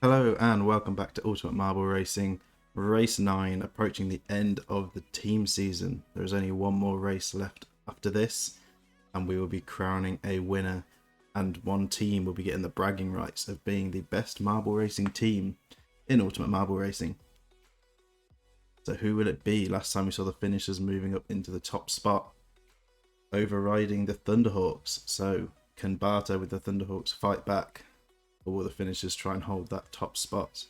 Hello and welcome back to Ultimate Marble Racing, Race 9, approaching the end of the team season. There is only one more race left after this, and we will be crowning a winner, and one team will be getting the bragging rights of being the best marble racing team in Ultimate Marble Racing. So who will it be? Last time we saw the finishers moving up into the top spot, overriding the Thunderhawks. So can Barto with the Thunderhawks fight back? Or will the finishers try and hold that top spot?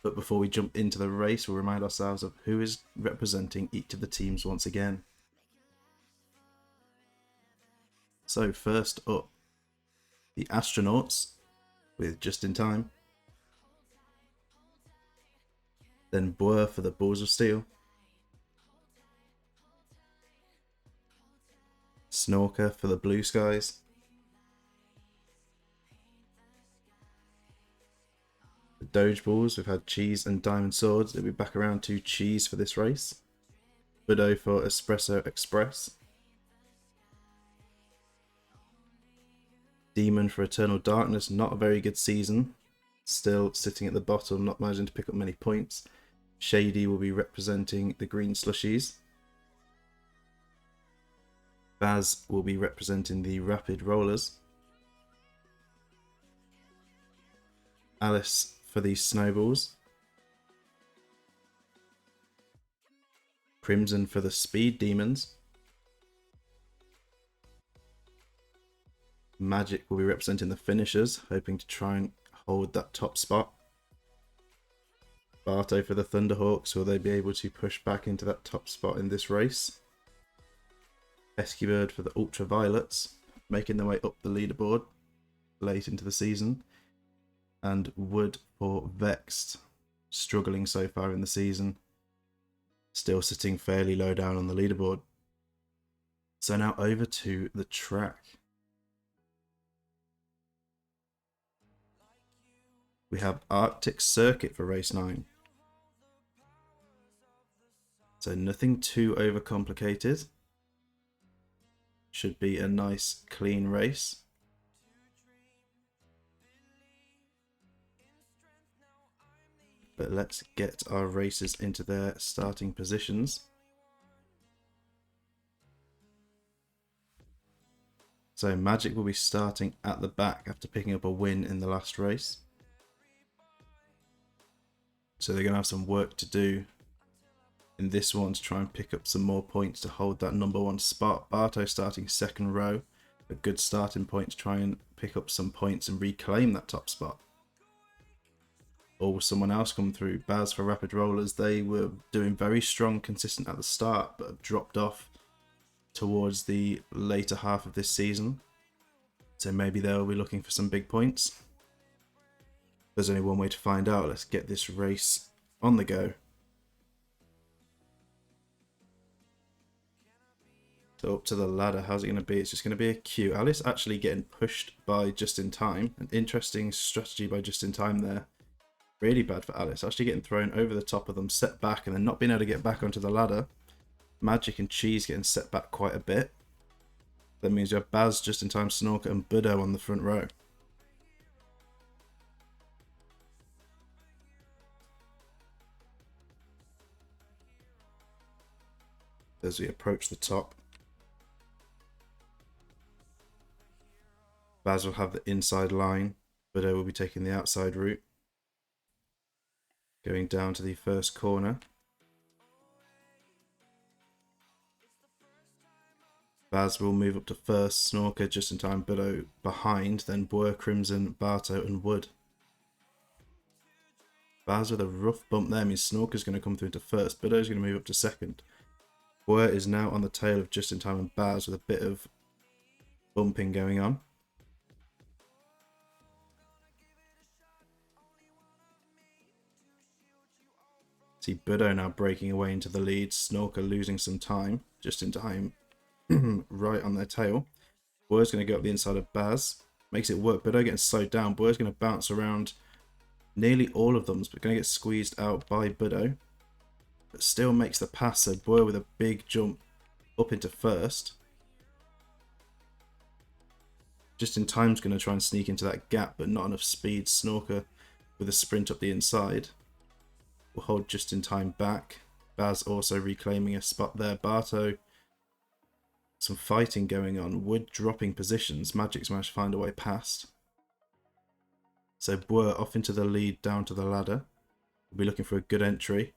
But before we jump into the race, we'll remind ourselves of who is representing each of the teams once again. So first up, the Astronauts with Just in Time. Then Boer for the Balls of Steel. Snorker for the Blue Skies. The Doge Balls, we've had Cheese and Diamond Swords. They'll be back around to Cheese for this race. Budo for Espresso Express. Demon for Eternal Darkness, not a very good season. Still sitting at the bottom, not managing to pick up many points. Shady will be representing the Green Slushies. Baz will be representing the Rapid Rollers. Alice for the Snowballs. Crimson for the Speed Demons. Magic will be representing the finishers, hoping to try and hold that top spot. Barto for the Thunderhawks, will they be able to push back into that top spot in this race? Pesky for the Ultraviolets, making their way up the leaderboard late into the season. And Wood for Vexed, struggling so far in the season, still sitting fairly low down on the leaderboard. So now over to the track. We have Arctic Circuit for race 9. So nothing too overcomplicated. Should be a nice clean race. But let's get our racers into their starting positions. So Magic will be starting at the back after picking up a win in the last race. So they're going to have some work to do in this one to try and pick up some more points to hold that number 1 spot. Barto starting second row, a good starting point to try and pick up some points and reclaim that top spot. Or will someone else come through? Baz for Rapid Rollers, they were doing very strong, consistent at the start, but have dropped off towards the later half of this season. So maybe they'll be looking for some big points. There's only one way to find out. Let's get this race on the go. So up to the ladder, how's it going to be? It's just going to be a queue. Alice actually getting pushed by Just in Time. An interesting strategy by Just in Time there. Really bad for Alice, actually getting thrown over the top of them, set back, and then not being able to get back onto the ladder. Magic and Cheese getting set back quite a bit. That means you have Baz, Just in Time, Snorker, and Budo on the front row. As we approach the top, Baz will have the inside line, Budo will be taking the outside route. Going down to the first corner. Baz will move up to first, Snorker, Just in Time, Budo behind, then Boer, Crimson, Barto and Wood. Baz with a rough bump there means Snorker's going to come through into first. Biddo's going to move up to second. Boer is now on the tail of Just in Time and Baz with a bit of bumping going on. See Biddo now breaking away into the lead. Snorker losing some time. Just in Time right on their tail. Boer's going to go up the inside of Baz. Makes it work. Biddo getting slowed down. Boer's going to bounce around nearly all of them, but going to get squeezed out by Biddo. But still makes the pass, so Boer with a big jump up into first. Just in Time's going to try and sneak into that gap, but not enough speed. Snorker with a sprint up the inside will hold Just in Time back. Baz also reclaiming a spot there. Barto, some fighting going on. Wood dropping positions. Magic's managed to find a way past. So Boer off into the lead down to the ladder. We'll be looking for a good entry.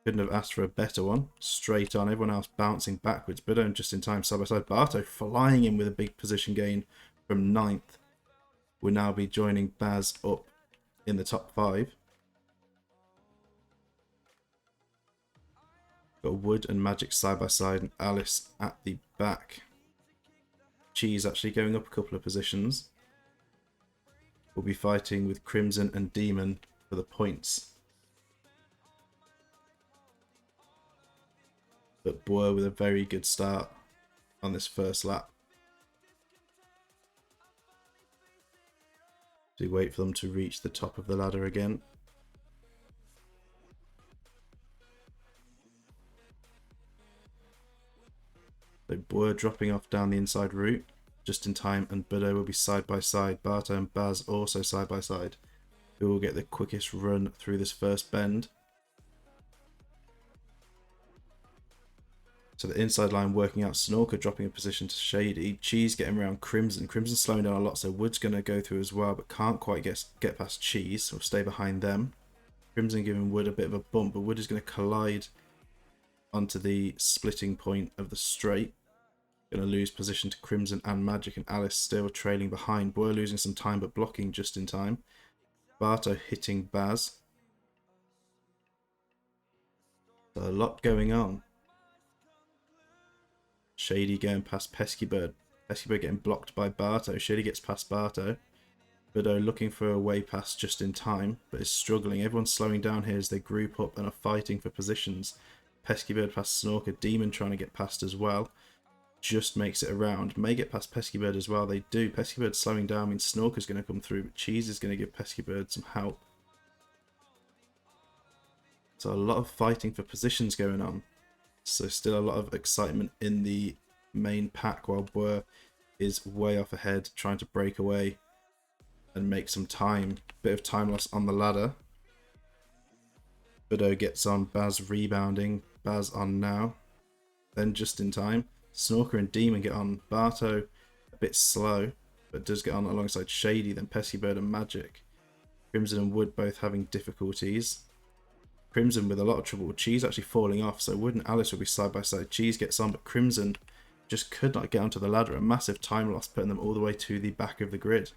Couldn't have asked for a better one. Straight on. Everyone else bouncing backwards. Biddo and Just in Time side by side. Barto flying in with a big position gain from 9th. Will now be joining Baz up in the top 5. Got Wood and Magic side by side and Alice at the back. Cheese actually going up a couple of positions. We'll be fighting with Crimson and Demon for the points. But Boer with a very good start on this first lap. So we wait for them to reach the top of the ladder again. So Boer dropping off down the inside route. Just in Time and Biddo will be side by side. Barto and Baz also side by side. Who will get the quickest run through this first bend. So the inside line working out. Snorker dropping a position to Shady. Cheese getting around Crimson. Crimson slowing down a lot, so Wood's going to go through as well, but can't quite get past Cheese. So we'll stay behind them. Crimson giving Wood a bit of a bump, but Wood is going to collide onto the splitting point of the straight. Going to lose position to Crimson and Magic, and Alice still trailing behind. Boer losing some time but blocking Just in Time. Barto hitting Baz. So a lot going on. Shady going past Pesky Bird. Pesky Bird getting blocked by Barto. Shady gets past Barto. Biddo looking for a way past Just in Time, but is struggling. Everyone's slowing down here as they group up and are fighting for positions. Pesky Bird past Snorker. Demon trying to get past as well. Just makes it around. May get past Pesky Bird as well. They do. Pesky Bird slowing down means Snorker's going to come through, but Cheese is going to give Pesky Bird some help. So a lot of fighting for positions going on. So still a lot of excitement in the main pack, while Boer is way off ahead, trying to break away and make some time. Bit of time loss on the ladder. Biddo gets on. Baz rebounding. Baz on now. Then Just in Time. Snorker and Demon get on. Barto a bit slow, but does get on alongside Shady. Then Pesky Bird and Magic. Crimson and Wood both having difficulties. Crimson with a lot of trouble. Cheese actually falling off, so Wood and Alice will be side by side. Cheese gets on, but Crimson just could not get onto the ladder. A massive time loss, putting them all the way to the back of the grid.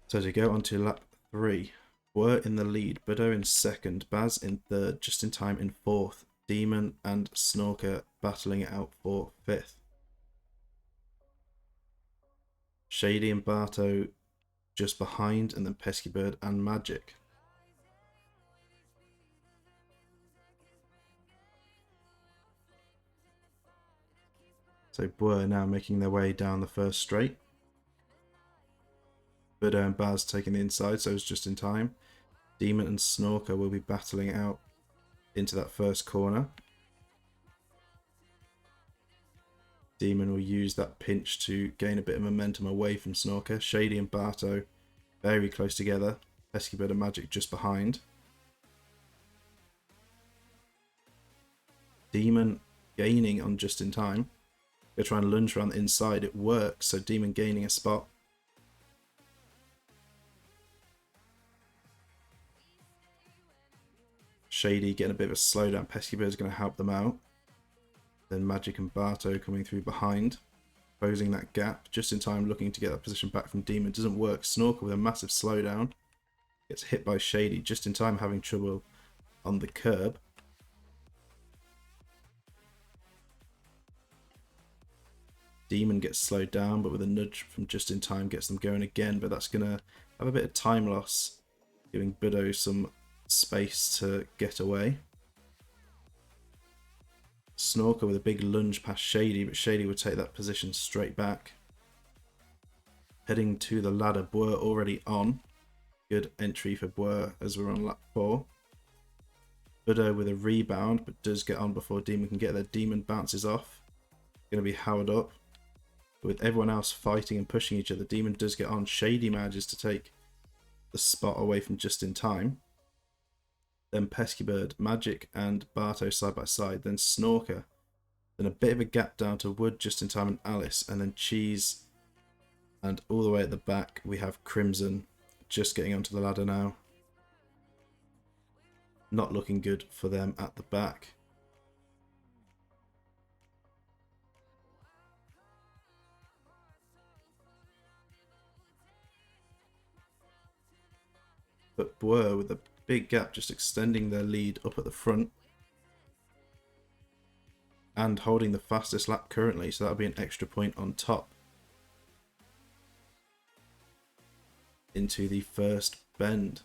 So to go on to lap 3. Boer in the lead, Biddo in second, Baz in third, Just in Time in fourth, Demon and Snorker battling it out for 5th. Shady and Barto just behind, and then Pesky Bird and Magic. So Boer now making their way down the first straight. Biddo and Baz taking the inside, so it's Just in Time. Demon and Snorker will be battling out into that first corner. Demon will use that pinch to gain a bit of momentum away from Snorker. Shady and Barto very close together. Pesky Bird and Magic just behind. Demon gaining on Just in Time. They're trying to lunge around the inside. It works, so Demon gaining a spot. Shady getting a bit of a slowdown. Pesky Bird is going to help them out. Then Magic and Barto coming through behind, closing that gap just in time, looking to get that position back from Demon. Doesn't work. Snorker with a massive slowdown. Gets hit by Shady just in time, having trouble on the curb. Demon gets slowed down, but with a nudge from just in time gets them going again, but that's going to have a bit of time loss, giving Budo some space to get away. Snorker with a big lunge past Shady, but Shady would take that position straight back. Heading to the ladder, Boer already on. Good entry for Boer as we're on lap 4. Budo with a rebound, but does get on before Demon can get there. Demon bounces off. Going to be held up. But with everyone else fighting and pushing each other, Demon does get on. Shady manages to take the spot away from just in time. Then Pesky Bird, Magic and Barto side by side. Then Snorker. Then a bit of a gap down to Wood just in time and Alice. And then Cheese. And all the way at the back we have Crimson just getting onto the ladder now. Not looking good for them at the back. But Boer with a big gap just extending their lead up at the front. And holding the fastest lap currently, so that'll be an extra point on top. Into the first bend.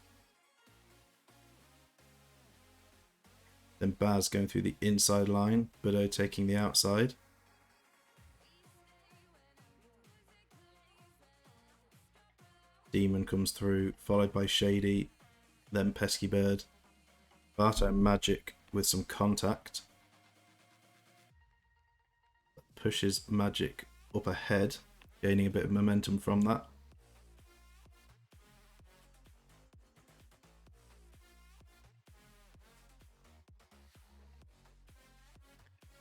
Then Baz going through the inside line, Budo taking the outside. Demon comes through, followed by Shady, then Pesky Bird. Barto and Magic with some contact. Pushes Magic up ahead, gaining a bit of momentum from that.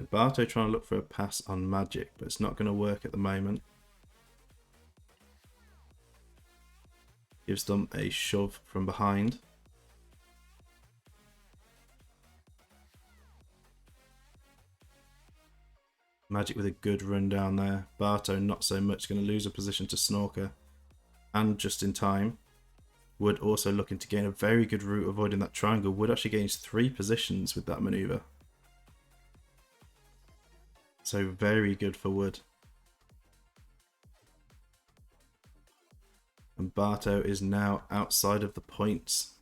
Barto trying to look for a pass on Magic, but it's not going to work at the moment. Gives them a shove from behind. Magic with a good run down there. Barto not so much, going to lose a position to Snorker. And just in time. Wood also looking to gain a very good route avoiding that triangle. Wood actually gains 3 positions with that manoeuvre. So very good for Wood. And Barto is now outside of the points.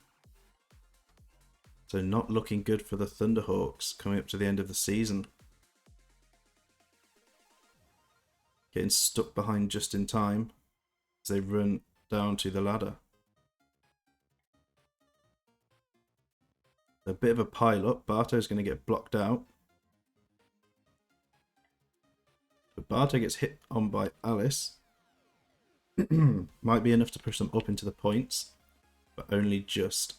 So not looking good for the Thunderhawks coming up to the end of the season. Getting stuck behind just in time as they run down to the ladder. A bit of a pile up. Barto's going to get blocked out. But Barto gets hit on by Alice. Might be enough to push them up into the points, but only just.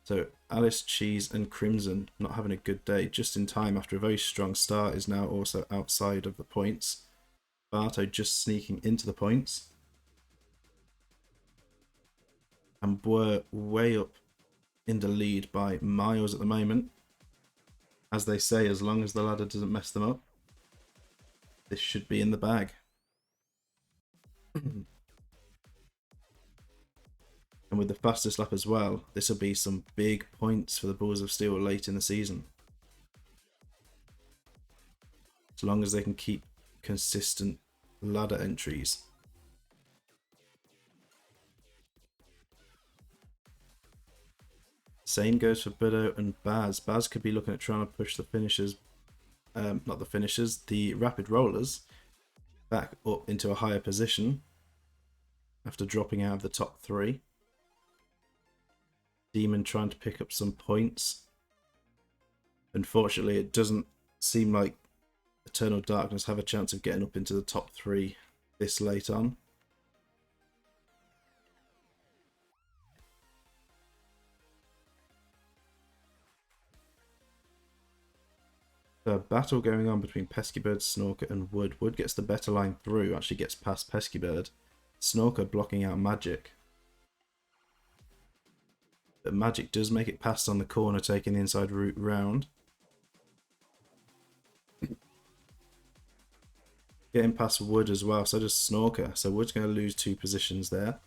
So Alice, Cheese and Crimson not having a good day. Just in time after a very strong start is now also outside of the points. Barto just sneaking into the points. And Boer way up in the lead by miles at the moment. As they say, as long as the ladder doesn't mess them up, this should be in the bag. And with the fastest lap as well, this will be some big points for the Bulls of Steel late in the season. As long as they can keep consistent ladder entries. Same goes for Budo and Baz. Baz could be looking at trying to push the finishers, the rapid rollers back up into a higher position after dropping out of the top 3. Demon trying to pick up some points. Unfortunately, it doesn't seem like Eternal Darkness have a chance of getting up into the top 3 this late on. The battle going on between Pesky Bird, Snorker and Wood. Wood gets the better line through, actually gets past Pesky Bird. Snorker blocking out Magic. But Magic does make it past on the corner, taking the inside route round. Getting past Wood as well, so does Snorker. So Wood's going to lose 2 positions there.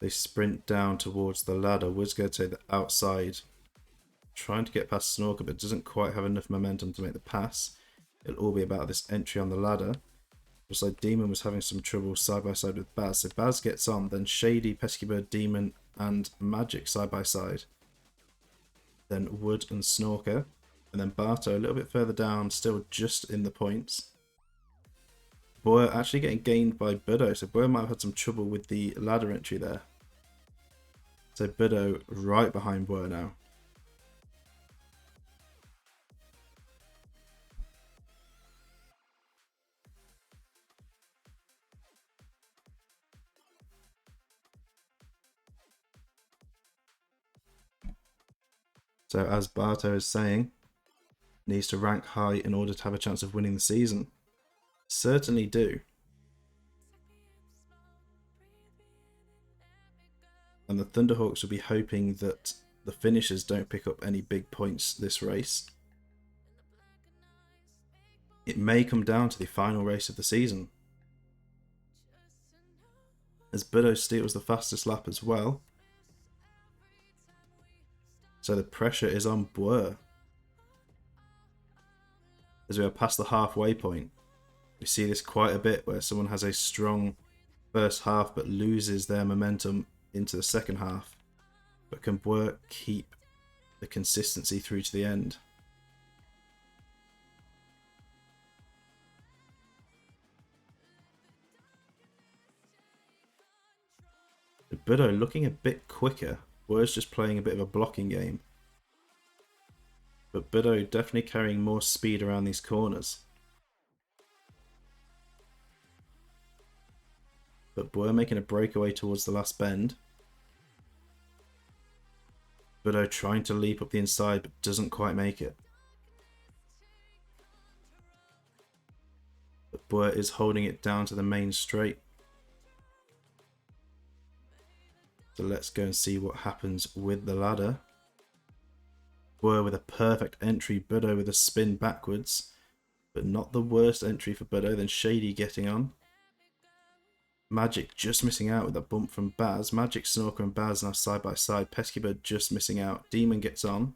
They sprint down towards the ladder. Wood's going to take the outside, trying to get past Snorker, but doesn't quite have enough momentum to make the pass. It'll all be about this entry on the ladder. Just like Demon was having some trouble side by side with Baz. So Baz gets on, then Shady, Pesky Bird, Demon, and Magic side by side. Then Wood and Snorker. And then Barto a little bit further down, still just in the points. Boyer actually getting gained by Budo, so Boyer might have had some trouble with the ladder entry there. So Budo right behind Boyer now. So as Barto is saying, needs to rank high in order to have a chance of winning the season. Certainly do. And the Thunderhawks will be hoping that the finishers don't pick up any big points this race. It may come down to the final race of the season, as Budo steals the fastest lap as well. So the pressure is on Boer. As we are past the halfway point, we see this quite a bit where someone has a strong first half but loses their momentum into the second half. But can Boer keep the consistency through to the end? Budo looking a bit quicker. Boer's just playing a bit of a blocking game. But Budo definitely carrying more speed around these corners. But Boer making a breakaway towards the last bend. Budo trying to leap up the inside but doesn't quite make it. But Boer is holding it down to the main straight. So let's go and see what happens with the ladder. Boer with a perfect entry, Budo with a spin backwards. But not the worst entry for Budo. Then Shady getting on. Magic just missing out with a bump from Baz. Magic, Snorker and Baz now side by side. Pesky Bird just missing out. Demon gets on.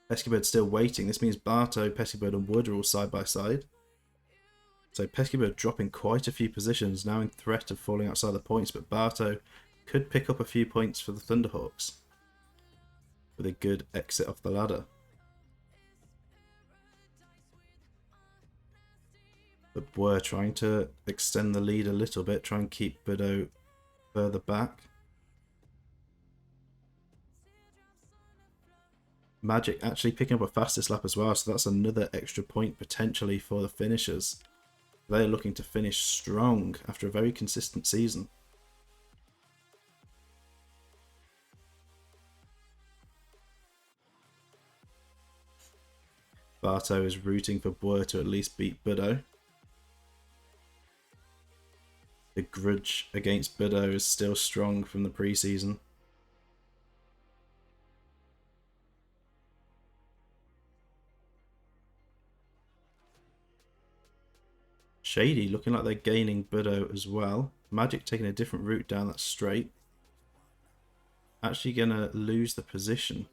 Pesky Bird still waiting. This means Barto, Pesky Bird and Wood are all side by side. So Pesky Bird dropping quite a few positions, now in threat of falling outside the points, but Barto could pick up a few points for the Thunderhawks with a good exit off the ladder. But Boer trying to extend the lead a little bit, try and keep Budo further back. Magic actually picking up a fastest lap as well, so that's another extra point potentially for the finishers. They're looking to finish strong after a very consistent season. Barto is rooting for Boer to at least beat Budo. The grudge against Budo is still strong from the preseason. Shady looking like they're gaining Budo as well. Magic taking a different route down that straight. Actually gonna lose the position.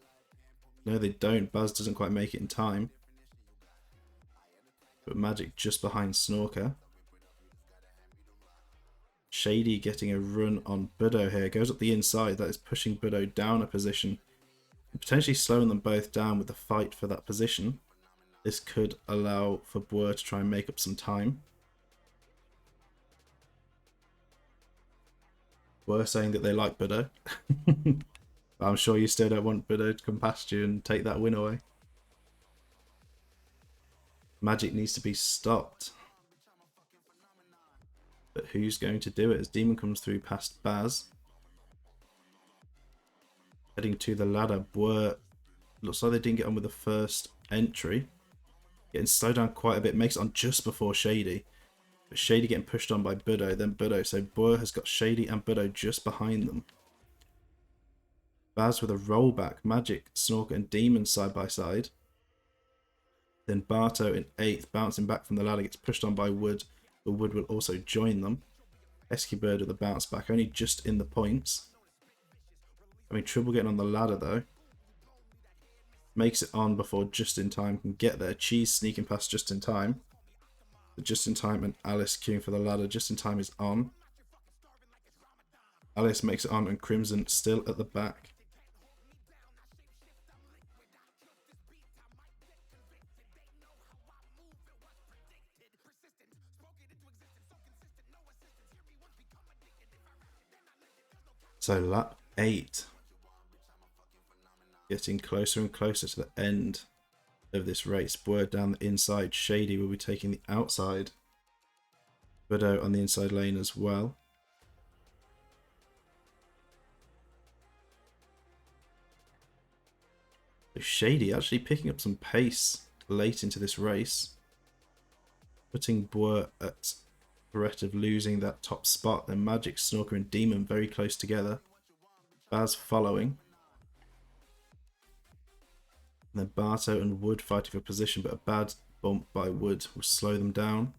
No, they don't. Baz doesn't quite make it in time. But Magic just behind Snorker. Shady getting a run on Budo here. Goes up the inside. That is pushing Budo down a position. Potentially slowing them both down with the fight for that position. This could allow for Boer to try and make up some time. Boer saying that they like Budo. I'm sure you still don't want Budo to come past you and take that win away. Magic needs to be stopped. But who's going to do it as Demon comes through past Baz? Heading to the ladder. Boer looks like they didn't get on with the first entry. Getting slowed down quite a bit. Makes it on just before Shady. But Shady getting pushed on by Budo, then Budo. So Boer has got Shady and Budo just behind them. Baz with a rollback. Magic, Snorker and Demon side by side. Then Barto in 8th, bouncing back from the ladder, gets pushed on by Wood, but Wood will also join them. Pesky Bird with a bounce back, only just in the points. Having trouble getting on the ladder though. Makes it on before Just in Time can get there. Cheese sneaking past Just in Time. The Just in Time and Alice queuing for the ladder. Just in Time is on. Alice makes it on and Crimson still at the back. So lap 8. Getting closer and closer to the end of this race. Word down the inside. Shady will be taking the outside. Budo on the inside lane as well. So Shady actually picking up some pace late into this race. Putting Boer at threat of losing that top spot. Then Magic, Snorker and Demon very close together. Baz following. And then Barto and Wood fighting for position, but a bad bump by Wood will slow them down.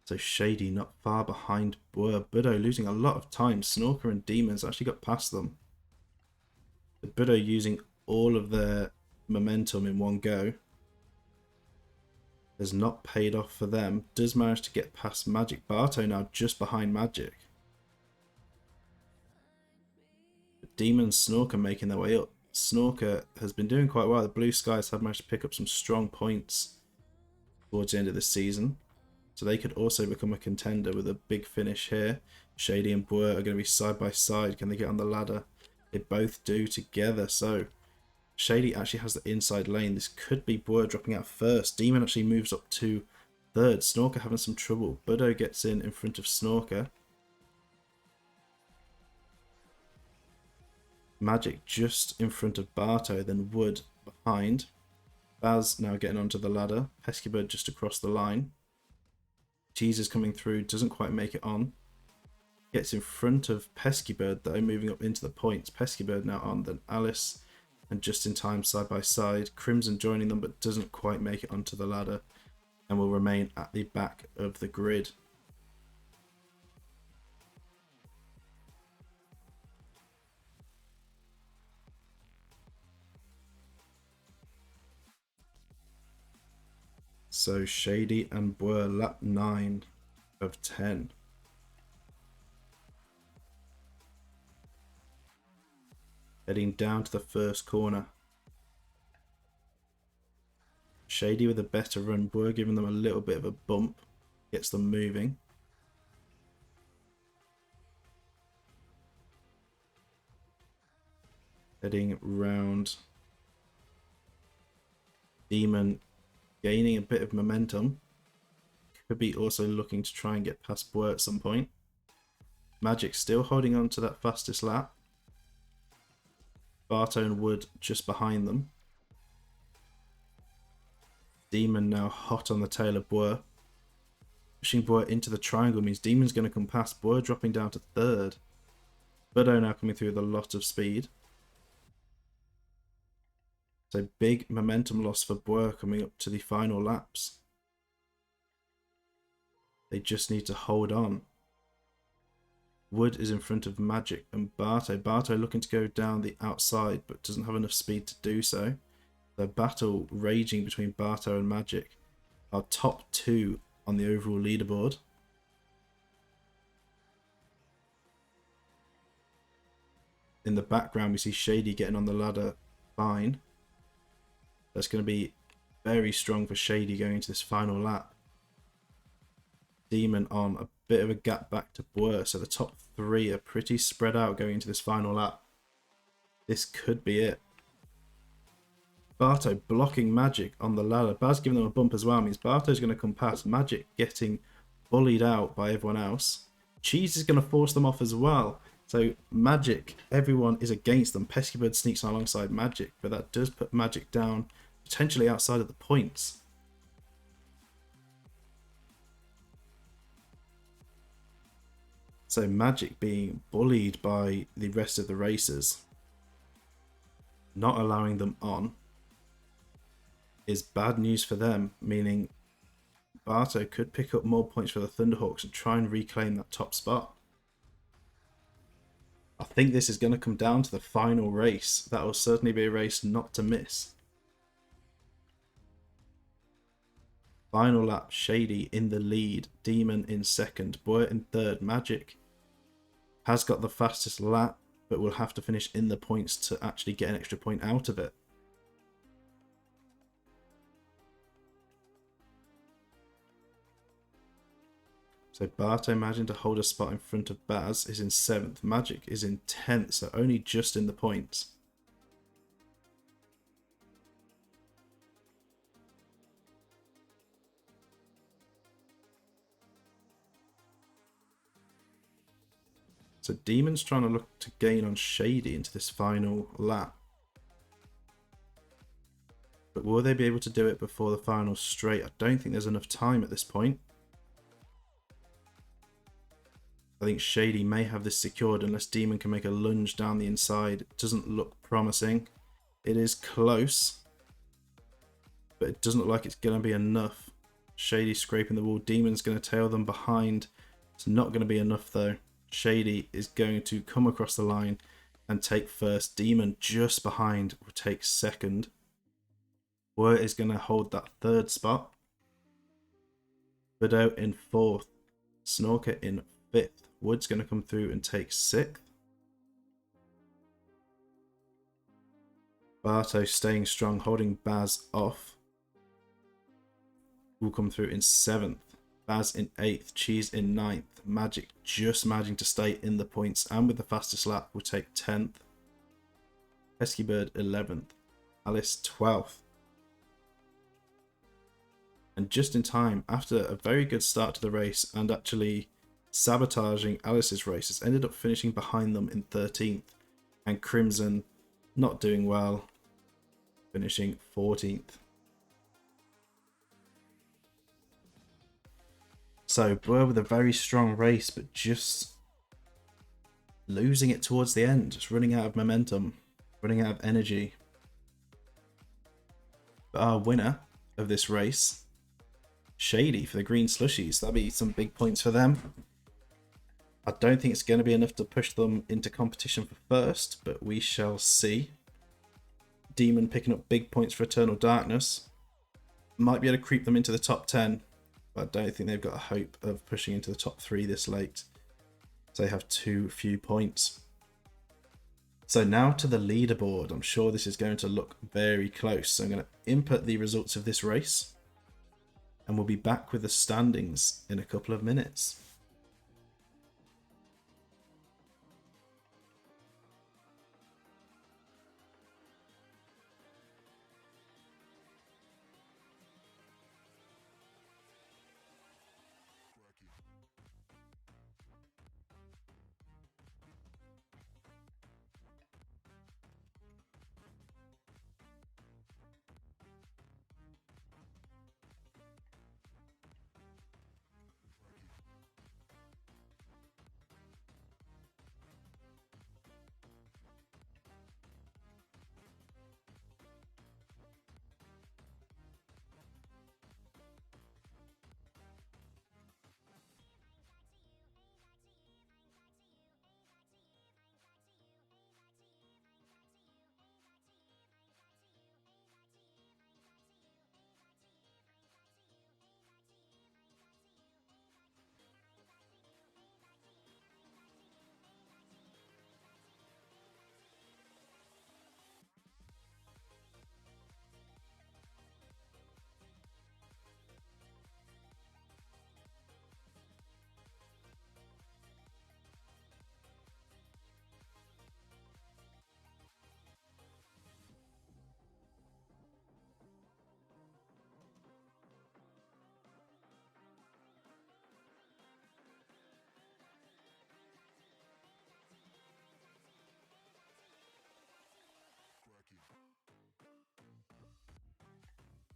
So Shady not far behind Budo losing a lot of time. Snorker and Demons actually got past them. The Budo using all of their momentum in one go. Has not paid off for them. Does manage to get past Magic. Barto now just behind Magic. Demon and Snorker making their way up. Snorker has been doing quite well. The Blue Skies have managed to pick up some strong points towards the end of the season. So they could also become a contender with a big finish here. Shady and Boer are going to be side by side. Can they get on the ladder? They both do together. So Shady actually has the inside lane. This could be Boer dropping out first. Demon actually moves up to 3rd. Snorker having some trouble. Budo gets in front of Snorker. Magic just in front of Barto. Then Wood behind. Baz now getting onto the ladder. Pesky Bird just across the line. Cheese is coming through. Doesn't quite make it on. Gets in front of Pesky Bird though. Moving up into the points. Pesky Bird now on. Then Alice and Just in Time side by side. Crimson joining them but doesn't quite make it onto the ladder and will remain at the back of the grid. So Shady and Boer lap 9 of 10. Heading down to the first corner. Shady with a better run. Boer giving them a little bit of a bump. Gets them moving. Heading round. Demon gaining a bit of momentum. Could be also looking to try and get past Boer at some point. Magic still holding on to that fastest lap. Barto and Wood just behind them. Demon now hot on the tail of Boer. Pushing Boer into the triangle means Demon's going to come past. Boer dropping down to 3rd. Budo now coming through with a lot of speed. So big momentum loss for Boer coming up to the final laps. They just need to hold on. Wood is in front of Magic and Barto. Barto looking to go down the outside but doesn't have enough speed to do so. The battle raging between Barto and Magic. Our top 2 on the overall leaderboard. In the background we see Shady getting on the ladder fine. That's going to be very strong for Shady going into this final lap. Demon on a bit of a gap back to Boer, so the top 3 are pretty spread out going into this final lap. This could be it. Barto blocking Magic on the ladder. Baz giving them a bump as well means Barto's going to come past. Magic getting bullied out by everyone else. Cheese is going to force them off as well. So Magic, everyone is against them. Pesky Bird sneaks on alongside Magic, but that does put Magic down potentially outside of the points. So Magic being bullied by the rest of the racers, not allowing them on, is bad news for them, meaning Barto could pick up more points for the Thunderhawks and try and reclaim that top spot. I think this is going to come down to the final race. That will certainly be a race not to miss. Final lap, Shady in the lead, Demon in second, Boyer in third. Magic has got the fastest lap, but will have to finish in the points to actually get an extra point out of it. So Barto managing to hold a spot in front of Baz is in 7th. Magic is in 10th, so only just in the points. So Demon's trying to look to gain on Shady into this final lap. But will they be able to do it before the final straight? I don't think there's enough time at this point. I think Shady may have this secured unless Demon can make a lunge down the inside. It doesn't look promising. It is close, but it doesn't look like it's going to be enough. Shady scraping the wall. Demon's going to tail them behind. It's not going to be enough though. Shady is going to come across the line and take first. Demon just behind will take second. Word is going to hold that third spot. Vido in 4th. Snorker in 5th. Wood's going to come through and take 6th. Barto staying strong, holding Baz off. Will come through in 7th. Baz in 8th. Cheese in 9th. Magic just managing to stay in the points and with the fastest lap will take 10th. Pesky Bird 11th. Alice 12th. And just in time, after a very good start to the race and actually sabotaging Alice's races, ended up finishing behind them in 13th. And Crimson not doing well, finishing 14th. So Burr with a very strong race, but just losing it towards the end, just running out of momentum, running out of energy. But our winner of this race, Shady for the green slushies. That'll be some big points for them. I don't think it's going to be enough to push them into competition for first, but we shall see. Demon picking up big points for Eternal Darkness. Might be able to creep them into the top 10, but I don't think they've got a hope of pushing into the top 3 this late. So they have too few points. So now to the leaderboard. I'm sure this is going to look very close. So I'm going to input the results of this race, and we'll be back with the standings in a couple of minutes.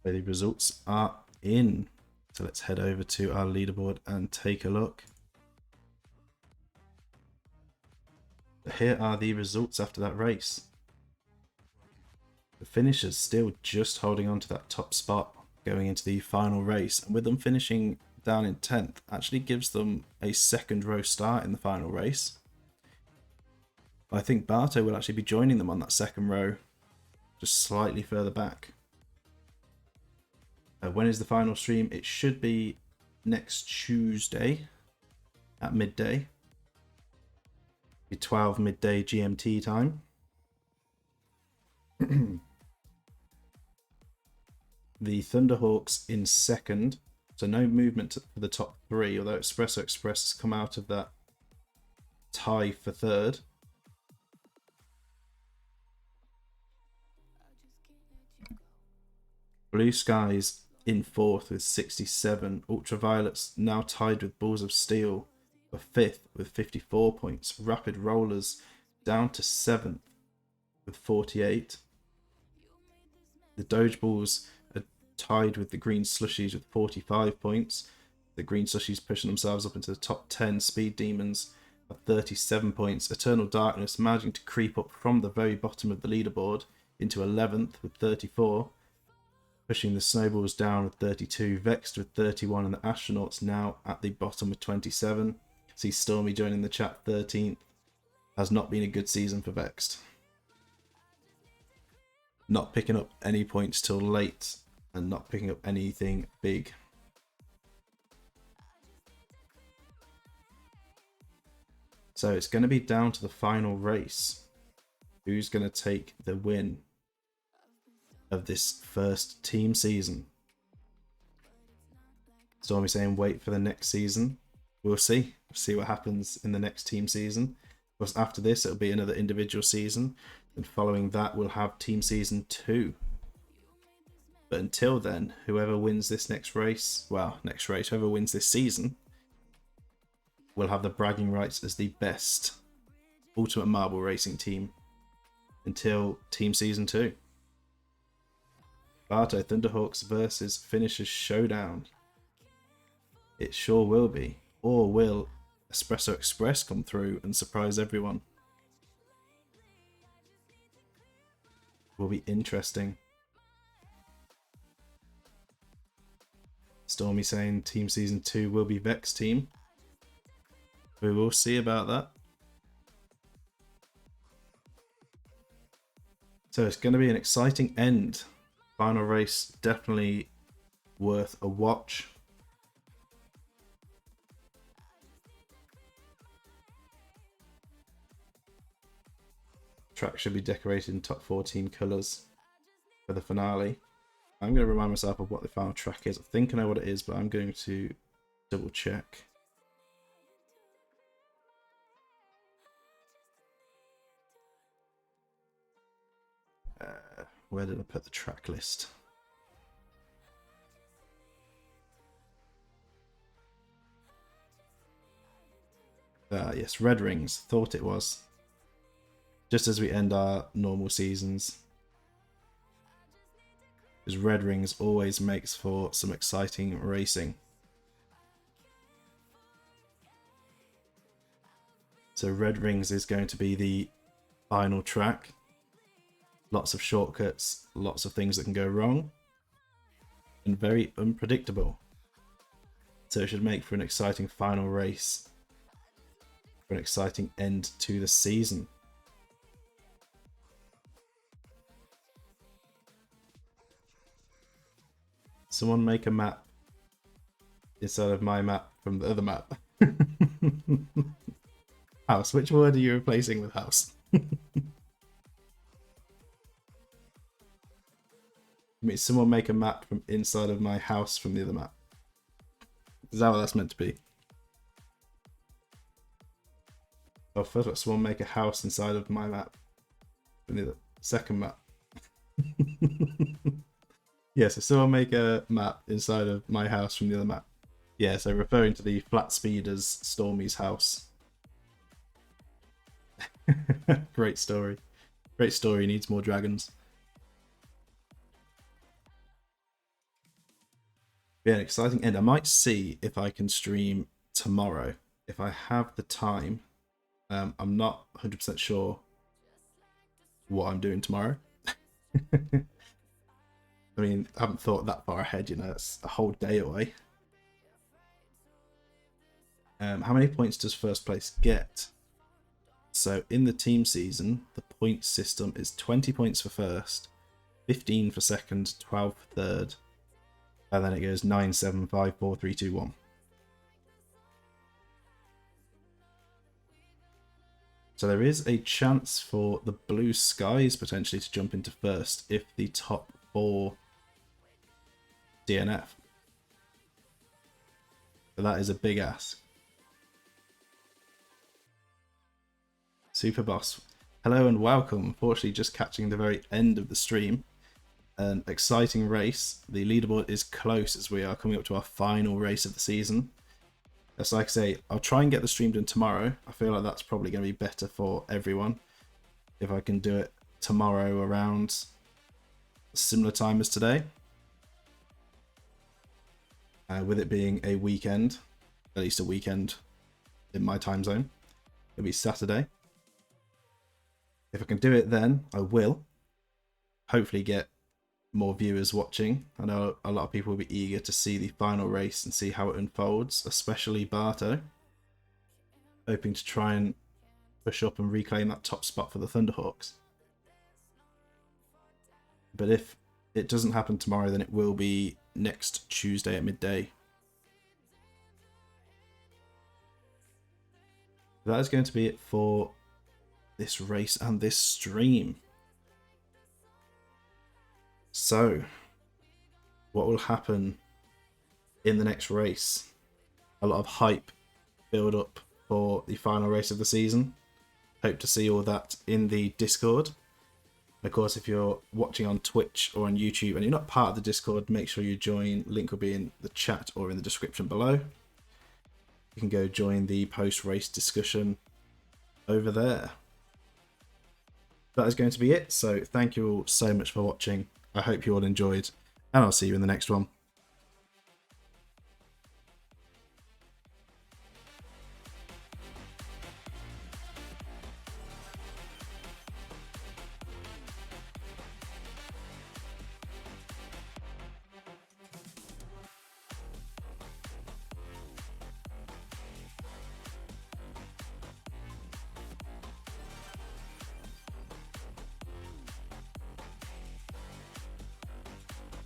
where the results are in. So let's head over to our leaderboard and take a look. Here are the results after that race. The finishers still just holding on to that top spot going into the final race, and with them finishing down in 10th actually gives them a second row start in the final race. I think Barto will actually be joining them on that second row, just slightly further back. When is the final stream? It should be next Tuesday at midday. Be 12 midday GMT time. The Thunderhawks in second, so no movement for the top three, although Espresso Express has come out of that tie for third. Blue Skies in fourth with 67. Ultraviolets now tied with Balls of Steel for fifth with 54 points. Rapid Rollers down to seventh with 48. The Dogeballs are tied with the Green Slushies with 45 points. The Green Slushies pushing themselves up into the top 10. Speed Demons have 37 points. Eternal Darkness managing to creep up from the very bottom of the leaderboard into 11th with 34. Pushing the Snowballs down with 32. Vexed with 31. And the Astronauts now at the bottom with 27. See Stormy joining the chat 13th. Has not been a good season for Vexed. Not picking up any points till late and not picking up anything big. So it's going to be down to the final race. Who's going to take the win of this first team season? Stormy saying wait for the next season. We'll see. We'll see what happens in the next team season. Because after this, it'll be another individual season. And following that, we'll have team season 2. But until then, whoever wins this whoever wins this season will have the bragging rights as the best Ultimate Marble Racing team until team season 2. Barto Thunderhawks versus Finishers Showdown. It sure will be. Or will Espresso Express come through and surprise everyone? Will be interesting. Stormy saying team season 2 will be Vex team. We will see about that. So it's going to be an exciting end. Final race definitely worth a watch. Track should be decorated in top 14 colours for the finale. I'm going to remind myself of what the final track is. I think I know what it is, but I'm going to double check. Where did I put the track list? Yes, Red Rings. Thought it was. Just as we end our normal seasons. Because Red Rings always makes for some exciting racing. So Red Rings is going to be the final track. Lots of shortcuts, lots of things that can go wrong, and very unpredictable. So it should make for an exciting final race, for an exciting end to the season. Someone make a map instead of my map from the other map. House. Which word are you replacing with house? I mean, someone make a map from inside of my house from the other map. Is that what that's meant to be? Oh, first of all, someone make a house inside of my map from the other, second map. Yeah, so someone make a map inside of my house from the other map. Yeah, so referring to the flat speeders Stormy's house. Great story. Great story, needs more dragons. Be an exciting end. I might see if I can stream tomorrow if I have the time. I'm not 100% sure what I'm doing tomorrow. I mean, I haven't thought that far ahead, you know, it's a whole day away. How many points does first place get? So in the team season, the point system is 20 points for first, 15 for second, 12 for third, and then it goes 9, 7, 5, 4, 3, 2, 1. So there is a chance for the Blue Skies potentially to jump into first if the top 4 DNF. But that is a big ask. Super Boss, hello and welcome. Unfortunately, just catching the very end of the stream. An exciting race. The leaderboard is close as we are coming up to our final race of the season. As like I say, I'll try and get the stream done tomorrow. I feel like that's probably going to be better for everyone if I can do it tomorrow around a similar time as today. With it being a weekend, at least a weekend in my time zone, it'll be Saturday. If I can do it then, I will. Hopefully get more viewers watching. I know a lot of people will be eager to see the final race and see how it unfolds, especially Barto, hoping to try and push up and reclaim that top spot for the Thunderhawks. But if it doesn't happen tomorrow, then it will be next Tuesday at midday. That is going to be it for this race and this stream. So, what will happen in the next race? A lot of hype build up for the final race of the season. Hope to see all that in the Discord. Of course, if you're watching on Twitch or on YouTube and you're not part of the Discord, make sure you join. Link will be in the chat or in the description below. You can go join the post-race discussion over there. That is going to be it. So thank you all so much for watching. I hope you all enjoyed, and I'll see you in the next one.